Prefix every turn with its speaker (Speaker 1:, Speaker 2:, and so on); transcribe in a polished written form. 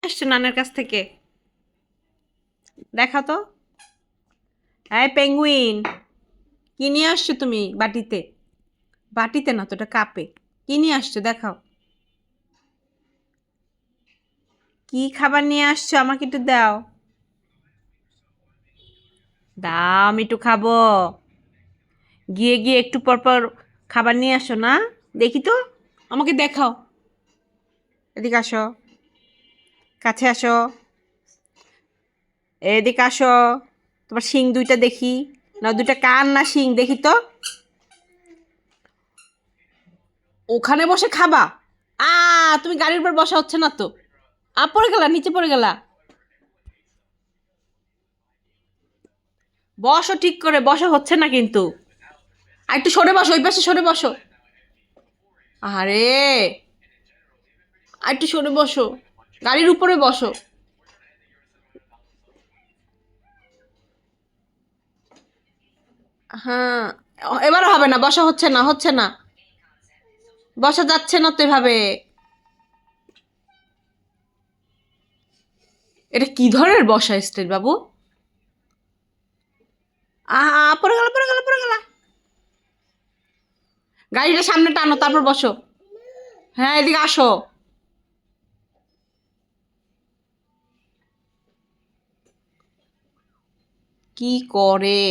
Speaker 1: আসছো নানার কাছ থেকে? দেখা তো। হ্যাঁ পেঙ্গুইন, কি নিয়ে আসছো তুমি বাটিতে? বাটিতে না তো, এটা কাপে। কি নিয়ে আসছো দেখাও। কি খাবার নিয়ে আসছো আমাকে একটু দাও। দাও, আমি একটু খাবো। গিয়ে গিয়ে একটু পর পর খাবার নিয়ে আসো না। দেখি তো, আমাকে দেখাও। এদিকে আসো, কাছে আসো, এদিকে আসো। তোমার শিং দুইটা দেখি। না দুইটা কান না শিং দেখি তো। ওখানে বসে খাবা? তুমি গাড়ির উপর বসা হচ্ছে না তো। পড়ে গেলা, নিচে পড়ে গেলা। বসো, ঠিক করে বসা হচ্ছে না কিন্তু। আর একটু সরে বসো, ওই পাশে সরে বসো। আরে, আর একটু সরে বসো, গাড়ির উপরে বসো। হ্যাঁ, এবারও হবে না, বসা হচ্ছে না, হচ্ছে না। বসা যাচ্ছে না তো এভাবে। এটা কি ধরনের বসা স্টাইল বাবু? পড়ে গেল, পড়ে গেল, পড়ে গেল। গাড়িটা সামনে টানো, তারপর বসো। হ্যাঁ, এদিকে আসো। কি করে?